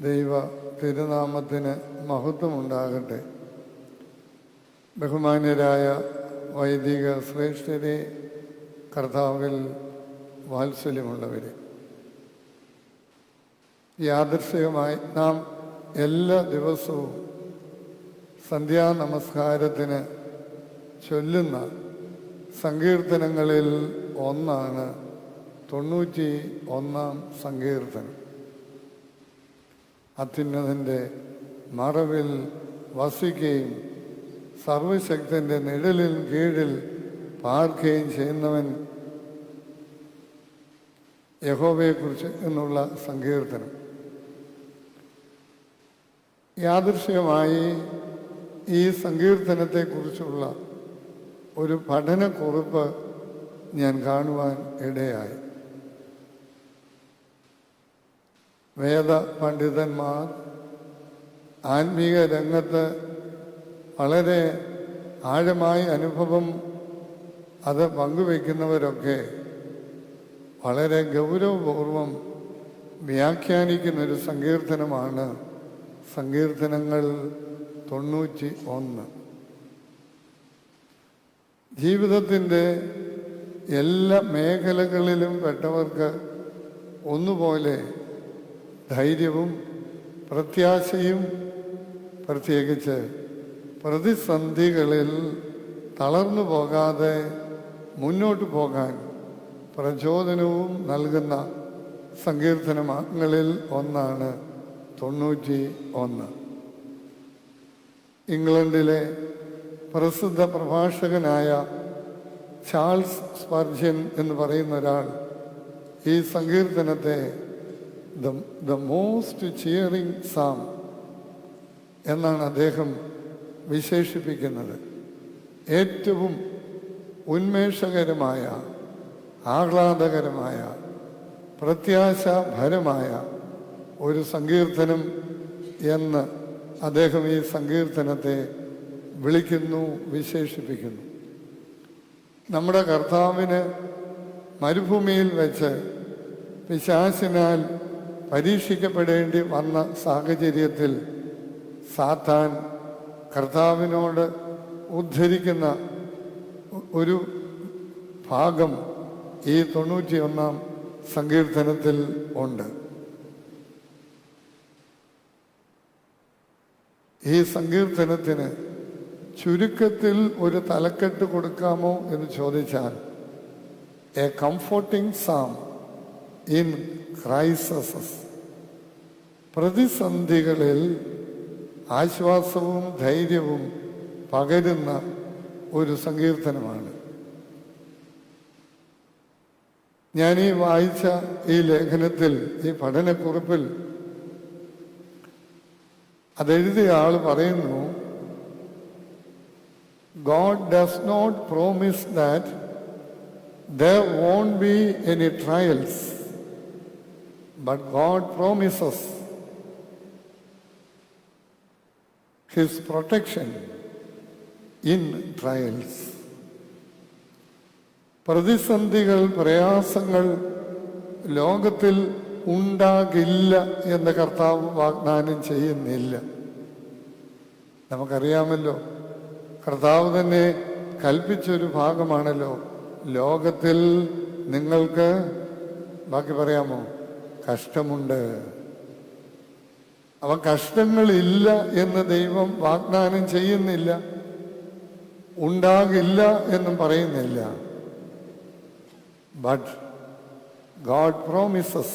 ദൈവ തിരുനാമത്തിന് മഹത്വമുണ്ടാകട്ടെ. ബഹുമാന്യരായ വൈദിക ശ്രേഷ്ഠരെ, കർത്താവിൽ വാത്സല്യമുള്ളവരെ, യാദൃശ്ചികമായി നാം എല്ലാ ദിവസവും സന്ധ്യാനമസ്കാരത്തിന് ചൊല്ലുന്ന സങ്കീർത്തനങ്ങളിൽ ഒന്നാണ് 91 സങ്കീർത്തനം. അത്യുന്നതൻ്റെ മറവിൽ വസിക്കുകയും സർവശക്തൻ്റെ നിഴലിൽ കീഴിൽ പാർക്കുകയും ചെയ്യുന്നവൻ യഹോവയെക്കുറിച്ച് എന്നുള്ള സങ്കീർത്തനം. യാദൃശ്ചികമായി ഈ സങ്കീർത്തനത്തെക്കുറിച്ചുള്ള ഒരു പഠനക്കുറിപ്പ് ഞാൻ കാണുവാൻ ഇടയായി. വേദ പണ്ഡിതന്മാർ, ആത്മീയ രംഗത്ത് വളരെ ആഴമായ അനുഭവം അത് പങ്കുവയ്ക്കുന്നവരൊക്കെ വളരെ ഗൗരവപൂർവം വ്യാഖ്യാനിക്കുന്നൊരു സങ്കീർത്തനമാണ് സങ്കീർത്തനങ്ങൾ 91. ജീവിതത്തിൻ്റെ എല്ലാ മേഖലകളിലും പെട്ടവർക്ക് ഒന്നുപോലെ ധൈര്യവും പ്രത്യാശയും, പ്രത്യേകിച്ച് പ്രതിസന്ധികളിൽ തളർന്നു പോകാതെ മുന്നോട്ട് പോകാൻ പ്രചോദനവും നൽകുന്ന സങ്കീർത്തനങ്ങളിൽ ഒന്നാണ് 91. ഇംഗ്ലണ്ടിലെ പ്രസിദ്ധ പ്രഭാഷകനായ ചാൾസ് സ്പർജൻ എന്ന് പറയുന്ന ഒരാൾ ഈ സങ്കീർത്തനത്തെ ദ മോസ്റ്റ് ചിയറിംഗ് സാം എന്നാണ് അദ്ദേഹം വിശേഷിപ്പിക്കുന്നത്. ഏറ്റവും ഉന്മേഷകരമായ, ആഹ്ലാദകരമായ, പ്രത്യാശാഭരമായ ഒരു സങ്കീർത്തനം എന്ന് അദ്ദേഹം ഈ സങ്കീർത്തനത്തെ വിളിക്കുന്നു, വിശേഷിപ്പിക്കുന്നു. നമ്മുടെ കർത്താവിന് മരുഭൂമിയിൽ വെച്ച് പിശാചിനാൽ പരീക്ഷിക്കപ്പെടേണ്ടി വന്ന സാഹചര്യത്തിൽ സാത്താൻ കർത്താവിനോട് ഉദ്ധരിക്കുന്ന ഒരു ഭാഗം ഈ 91 സങ്കീർത്തനത്തിൽ ഉണ്ട്. ഈ സങ്കീർത്തനത്തിന് ചുരുക്കത്തിൽ ഒരു തലക്കെട്ട് കൊടുക്കാമോ എന്ന് ചോദിച്ചാൽ, എ കംഫോർട്ടിംഗ് സാം ഇൻ ക്രൈസിസ്. പ്രതിസന്ധികളിൽ ആശ്വാസവും ധൈര്യവും പകരുന്ന ഒരു സങ്കീർത്തനമാണ്. ഞാൻ ഈ വായിച്ച ഈ ലേഖനത്തിൽ, ഈ പഠനക്കുറിപ്പിൽ അതെഴുതിയ ആൾ പറയുന്നു, God does not promise that there won't be any trials, but God promises His protection in trials. പ്രതിസന്ധികൾ, പ്രയാസങ്ങൾ ലോകത്തിൽ ഉണ്ടാകില്ല എന്ന് കർത്താവ് വാഗ്ദാനം ചെയ്യുന്നില്ല. നമുക്കറിയാമല്ലോ, കർത്താവ് തന്നെ കൽപ്പിച്ചൊരു ഭാഗമാണല്ലോ, ലോകത്തിൽ നിങ്ങൾക്ക്, ബാക്കി പറയാമോ, കഷ്ടമുണ്ട്. അവ കഷ്ടങ്ങളില്ല എന്ന് ദൈവം വാഗ്ദാനം ചെയ്യുന്നില്ല, ഉണ്ടാകില്ല എന്നും പറയുന്നില്ല. But God promises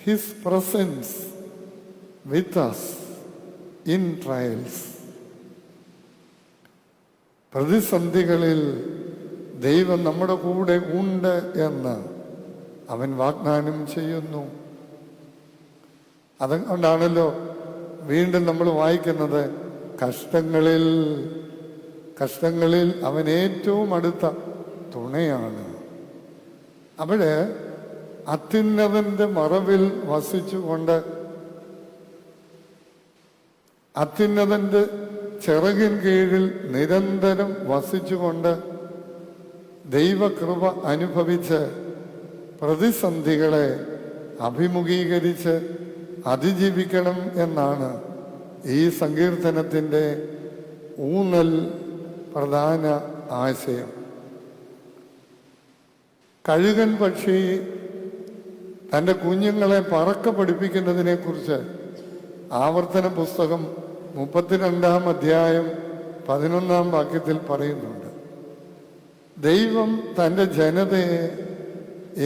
His presence with us in trials. പ്രതിസന്ധികളിൽ ദൈവം നമ്മുടെ കൂടെ ഉണ്ട് എന്ന് അവൻ വാഗ്ദാനം ചെയ്യുന്നു. അതുകൊണ്ടാണല്ലോ വീണ്ടും നമ്മൾ വായിക്കുന്നത്, കഷ്ടങ്ങളിൽ അവൻ ഏറ്റവും അടുത്ത തുണയാണ്. അവിടെ അത്യുന്നതന്റെ മറവിൽ വസിച്ചുകൊണ്ട്, അത്യുന്നതന്റെ ചിറകിൻ കീഴിൽ നിരന്തരം വസിച്ചുകൊണ്ട് ദൈവകൃപ അനുഭവിച്ച് പ്രതിസന്ധികളെ അഭിമുഖീകരിച്ച് അതിജീവിക്കണം എന്നാണ് ഈ സങ്കീർത്തനത്തിൻ്റെ ഊന്നൽ പ്രധാന ആശയം. കഴുകൻ പക്ഷി തൻ്റെ കുഞ്ഞുങ്ങളെ പറക്ക പഠിപ്പിക്കുന്നതിനെക്കുറിച്ച് ആവർത്തന പുസ്തകം 32-ാം അധ്യായം 11-ാം വാക്യത്തിൽ പറയുന്നുണ്ട്. ദൈവം തൻ്റെ ജനതയെ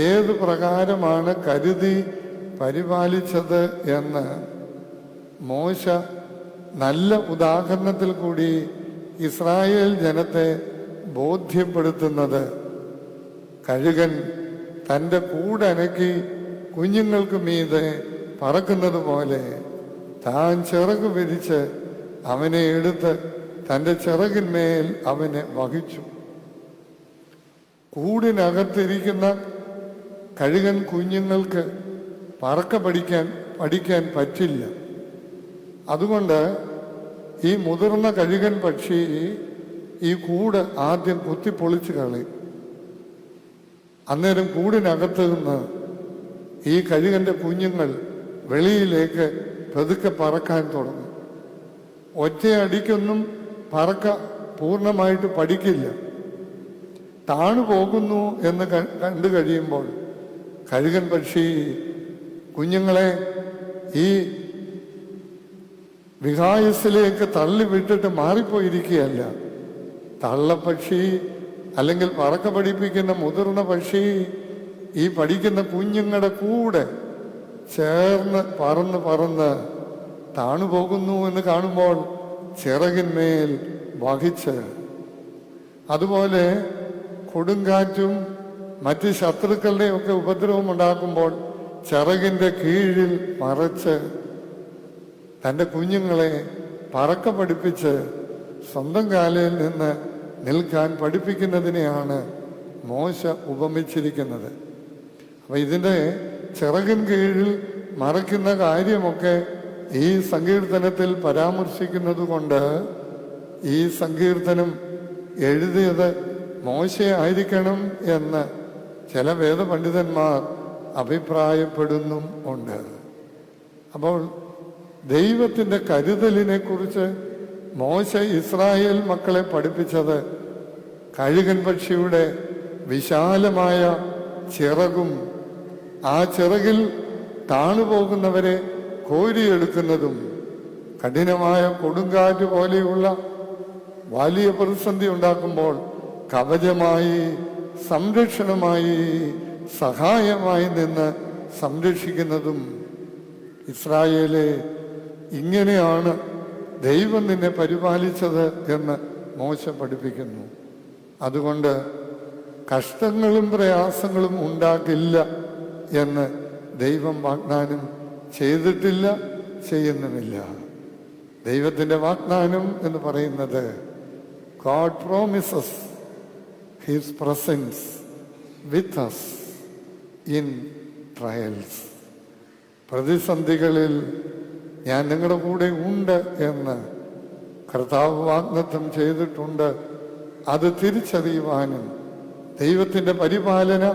ഏത് പ്രകാരമാണ് കരുതി പരിപാലിച്ചത് എന്ന് മോശ നല്ല ഉദാഹരണത്തിൽ കൂടി ഇസ്രായേൽ ജനത്തെ ബോധ്യപ്പെടുത്തുന്നത് കഴുകൻ തൻ്റെ കൂടനക്കി കുഞ്ഞുങ്ങൾക്ക് മീതെ പറക്കുന്നത് പോലെ താൻ ചിറക് വിരിച്ച് അവനെ എടുത്ത് തൻ്റെ ചിറകിന്മേൽ അവനെ വഹിച്ചു. കൂടിനകത്തിരിക്കുന്ന കഴുകൻ കുഞ്ഞുങ്ങൾക്ക് പറക്ക പഠിക്കാൻ പറ്റില്ല. അതുകൊണ്ട് ഈ മുതിർന്ന കഴുകൻ പക്ഷി ഈ കൂട് ആദ്യം കുത്തിപ്പൊളിച്ച് കളയും. അന്നേരം കൂടിനകത്ത് നിന്ന് ഈ കഴുകൻ്റെ കുഞ്ഞുങ്ങൾ വെളിയിലേക്ക് പതുക്കെ പറക്കാൻ തുടങ്ങും. ഒറ്റയടിക്കൊന്നും പറക്ക പൂർണ്ണമായിട്ട് പഠിക്കില്ല. താണു പോകുന്നു എന്ന് കണ്ടു കഴിയുമ്പോൾ കഴുകൻ പക്ഷി കുഞ്ഞുങ്ങളെ ഈ വിഹായസിലേക്ക് തള്ളിവിട്ടിട്ട് മാറിപ്പോയിരിക്കുകയല്ല. തള്ളപ്പക്ഷി അല്ലെങ്കിൽ പറക്ക പഠിപ്പിക്കുന്ന മുതിർന്ന പക്ഷി ഈ പഠിക്കുന്ന കുഞ്ഞുങ്ങളുടെ കൂടെ ചേർന്ന് പറന്ന് താണു പോകുന്നു എന്ന് കാണുമ്പോൾ ചിറകിന്മേൽ വഹിച്ച്, അതുപോലെ കൊടുങ്കാറ്റും മറ്റ് ശത്രുക്കളുടെയൊക്കെ ഉപദ്രവം ഉണ്ടാക്കുമ്പോൾ ചിറകിൻ്റെ കീഴിൽ മറച്ച് തൻ്റെ കുഞ്ഞുങ്ങളെ പറക്ക പഠിപ്പിച്ച് സ്വന്തം കാലിൽ നിന്ന് നിൽക്കാൻ പഠിപ്പിക്കുന്നതിനെയാണ് മോശ ഉപമിച്ചിരിക്കുന്നത്. അപ്പം ഇതിൻ്റെ ചിറകിൻ കീഴിൽ മറയ്ക്കുന്ന കാര്യമൊക്കെ ഈ സങ്കീർത്തനത്തിൽ പരാമർശിക്കുന്നത് കൊണ്ട് ഈ സങ്കീർത്തനം എഴുതിയത് മോശയായിരിക്കണം എന്ന് ചില വേദപണ്ഡിതന്മാർ അഭിപ്രായപ്പെടുന്നും ഉണ്ട്. അപ്പോൾ ദൈവത്തിൻ്റെ കരുതലിനെ കുറിച്ച് മോശ ഇസ്രായേൽ മക്കളെ പഠിപ്പിച്ചത് കഴുകൻ പക്ഷിയുടെ വിശാലമായ ചിറകും ആ ചിറകിൽ താണുപോകുന്നവരെ കോരിയെടുക്കുന്നതും കഠിനമായ കൊടുങ്കാറ്റ് പോലെയുള്ള വലിയ പ്രതിസന്ധി ഉണ്ടാക്കുമ്പോൾ കവചമായി, സംരക്ഷണമായി, സഹായമായി നിന്ന് സംരക്ഷിക്കുന്നതും. ഇസ്രായേലെ, ഇങ്ങനെയാണ് ദൈവം നിന്നെ പരിപാലിച്ചത് എന്ന് മോശ പഠിപ്പിക്കുന്നു. അതുകൊണ്ട് കഷ്ടങ്ങളും പ്രയാസങ്ങളും ഉണ്ടാകില്ല എന്ന് ദൈവം വാഗ്ദാനം ചെയ്തിട്ടില്ല, ചെയ്യുന്നുമില്ല. ദൈവത്തിൻ്റെ വാഗ്ദാനം എന്ന് പറയുന്നത് God promises His presence with us in trials. പ്രതിസന്ധികളിൽ ഞാൻ നിങ്ങളുടെ കൂടെ ഉണ്ട് എന്ന് കർത്താവ് വാഗ്ദത്തം ചെയ്തിട്ടുണ്ട്. അത് തിരിച്ചറിയുവാനും ദൈവത്തിൻ്റെ പരിപാലന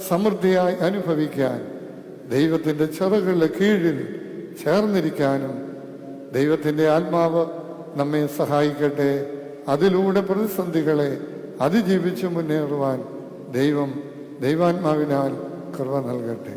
സമൃദ്ധിയായി അനുഭവിക്കാൻ ദൈവത്തിൻ്റെ ചിറകുകളുടെ കീഴിൽ ചേർന്നിരിക്കാനും ദൈവത്തിൻ്റെ ആത്മാവ് നമ്മെ സഹായിക്കട്ടെ. അതിലൂടെ പ്രതിസന്ധികളെ അതിജീവിച്ച് മുന്നേറുവാൻ ദൈവാത്മാവിനാൽ കൃപ നൽകട്ടെ.